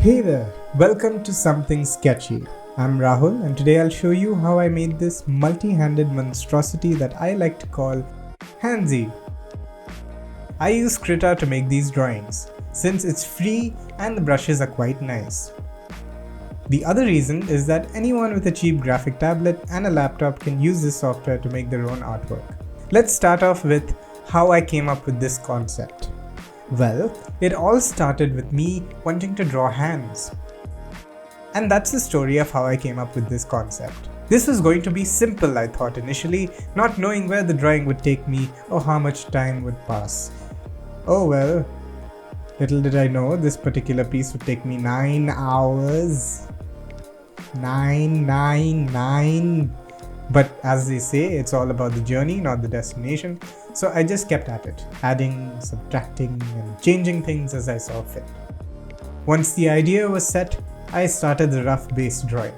Hey there, welcome to Something Sketchy. I'm Rahul and today I'll show you how I made this multi-handed monstrosity that I like to call Handsy. I use Krita to make these drawings since it's free and the brushes are quite nice. The other reason is that anyone with a cheap graphic tablet and a laptop can use this software to make their own artwork. Let's start off with how I came up with this concept. Well, it all started with me wanting to draw hands. And that's the story of how I came up with this concept. This was going to be simple, I thought initially, not knowing where the drawing would take me or how much time would pass. Oh well, little did I know this particular piece would take me 9 hours. 9. But as they say, it's all about the journey, not the destination. So I just kept at it, adding, subtracting, and changing things as I saw fit. Once the idea was set, I started the rough base drawing.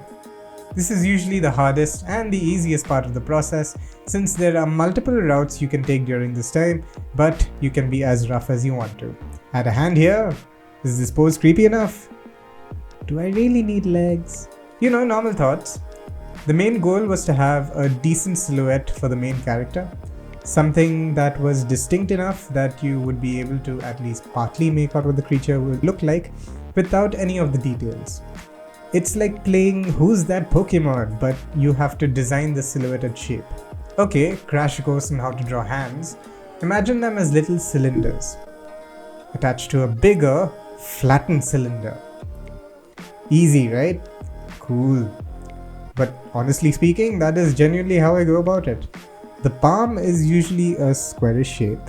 This is usually the hardest and the easiest part of the process, since there are multiple routes you can take during this time, but you can be as rough as you want to. Add a hand here. Is this pose creepy enough? Do I really need legs? Normal thoughts. The main goal was to have a decent silhouette for the main character, something that was distinct enough that you would be able to at least partly make out what the creature would look like without any of the details. It's like playing Who's That Pokemon, but you have to design the silhouetted shape. Okay, crash course on how to draw hands. Imagine them as little cylinders attached to a bigger, flattened cylinder. Easy, right? Cool. But honestly speaking, that is genuinely how I go about it. The palm is usually a squarish shape,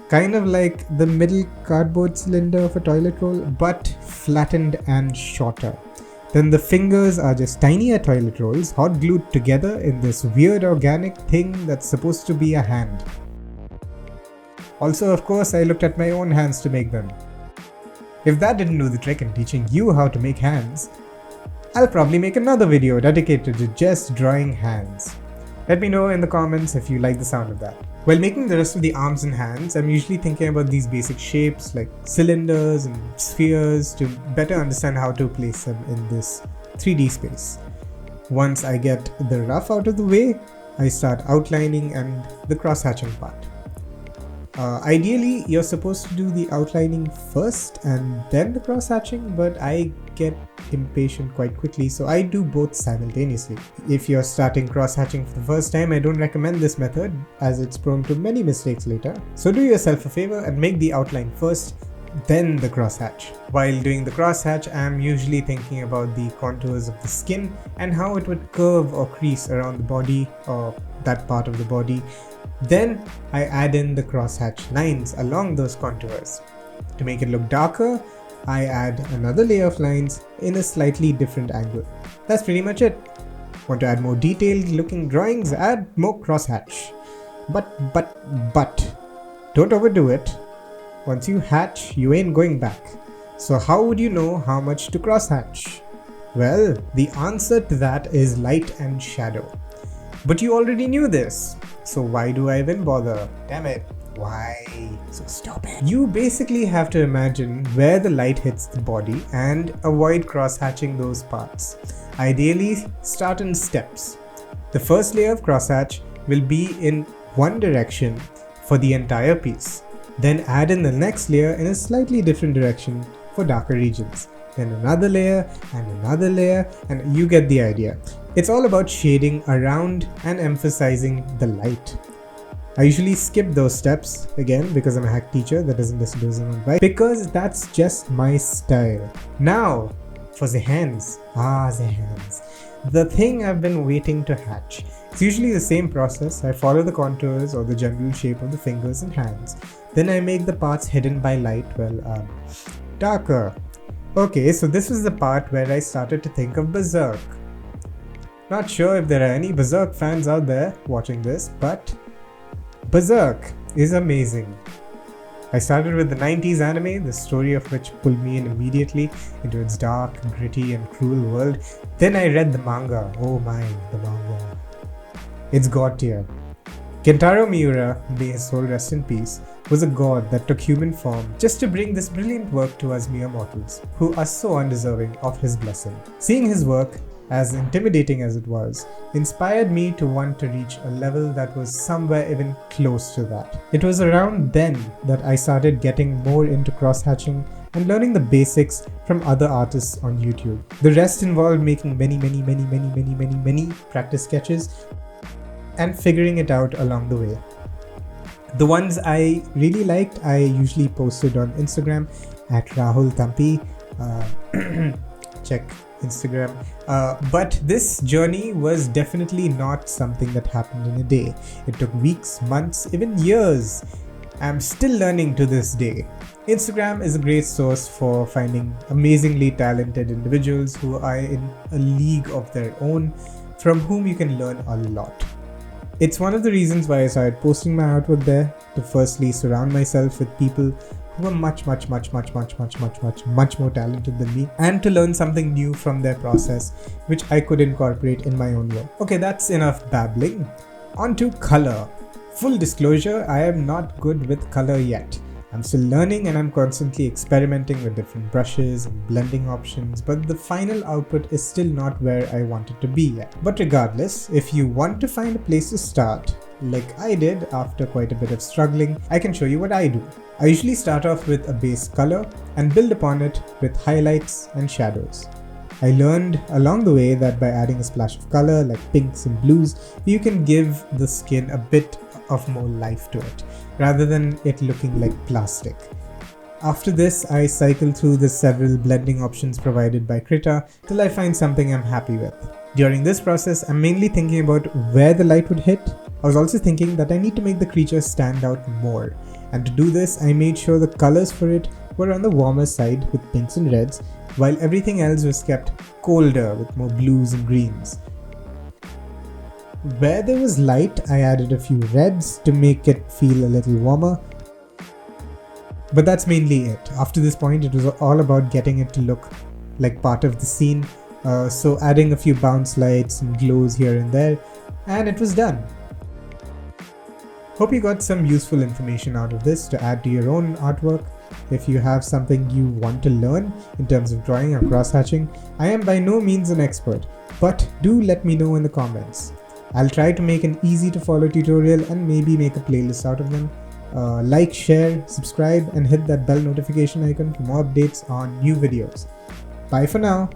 kind of like the middle cardboard cylinder of a toilet roll, but flattened and shorter. Then the fingers are just tinier toilet rolls, hot glued together in this weird organic thing that's supposed to be a hand. Also, of course, I looked at my own hands to make them. If that didn't do the trick in teaching you how to make hands, I'll probably make another video dedicated to just drawing hands. Let me know in the comments if you like the sound of that. While making the rest of the arms and hands, I'm usually thinking about these basic shapes like cylinders and spheres to better understand how to place them in this 3D space. Once I get the rough out of the way, I start outlining and the cross-hatching part. Ideally, you're supposed to do the outlining first and then the cross-hatching, but I get impatient quite quickly, so I do both simultaneously. If you're starting cross-hatching for the first time, I don't recommend this method as it's prone to many mistakes later. So do yourself a favor and make the outline first, then the cross-hatch. While doing the cross-hatch, I'm usually thinking about the contours of the skin and how it would curve or crease around the body or that part of the body. Then I add in the cross-hatch lines along those contours. To make it look darker, I add another layer of lines in a slightly different angle. That's pretty much it. Want to add more detailed looking drawings? Add more cross-hatch. But, don't overdo it. Once you hatch, you ain't going back. So how would you know how much to cross-hatch? Well, the answer to that is light and shadow. But you already knew this, so why do I even bother? Damn it, why? So stupid. You basically have to imagine where the light hits the body and avoid cross-hatching those parts. Ideally, start in steps. The first layer of cross-hatch will be in one direction for the entire piece. Then add in the next layer in a slightly different direction for darker regions. Then another layer, and you get the idea. It's all about shading around and emphasizing the light. I usually skip those steps, again because I'm a hack teacher that doesn't listen to his own advice, because that's just my style. Now, for the hands. The hands. The thing I've been waiting to hatch. It's usually the same process. I follow the contours or the general shape of the fingers and hands. Then I make the parts hidden by light, darker. Okay, so this was the part where I started to think of Berserk. Not sure if there are any Berserk fans out there watching this, but Berserk is amazing. I started with the 90s anime, the story of which pulled me in immediately into its dark, gritty and cruel world. Then I read the manga. Oh my, the manga. It's god tier. Kentaro Miura, may his soul rest in peace, was a god that took human form just to bring this brilliant work to us mere mortals, who are so undeserving of his blessing. Seeing his work, as intimidating as it was, inspired me to want to reach a level that was somewhere even close to that. It was around then that I started getting more into cross-hatching and learning the basics from other artists on YouTube. The rest involved making many practice sketches and figuring it out along the way. The ones I really liked, I usually posted on Instagram at Rahul Thampi. Check Instagram. But this journey was definitely not something that happened in a day. It took weeks, months, even years. I'm still learning to this day. Instagram is a great source for finding amazingly talented individuals who are in a league of their own, from whom you can learn a lot. It's one of the reasons why I started posting my artwork there, to firstly surround myself with people who are much more talented than me, and to learn something new from their process, which I could incorporate in my own work. Okay, that's enough babbling. On to color. Full disclosure, I am not good with color yet. I'm still learning and I'm constantly experimenting with different brushes and blending options, but the final output is still not where I want it to be yet. But regardless, if you want to find a place to start, like I did after quite a bit of struggling, I can show you what I do. I usually start off with a base color and build upon it with highlights and shadows. I learned along the way that by adding a splash of color like pinks and blues, you can give the skin a bit of more life to it, rather than it looking like plastic. After this, I cycle through the several blending options provided by Krita till I find something I'm happy with. During this process, I'm mainly thinking about where the light would hit. I was also thinking that I need to make the creature stand out more, and to do this, I made sure the colors for it were on the warmer side with pinks and reds, while everything else was kept colder with more blues and greens. Where there was light, I added a few reds to make it feel a little warmer. But that's mainly it. After this point, it was all about getting it to look like part of the scene. So adding a few bounce lights and glows here and there, and it was done. Hope you got some useful information out of this to add to your own artwork. If you have something you want to learn in terms of drawing or cross-hatching, I am by no means an expert, but do let me know in the comments. I'll try to make an easy to follow tutorial and maybe make a playlist out of them. Like, share, subscribe, and hit that bell notification icon for more updates on new videos. Bye for now.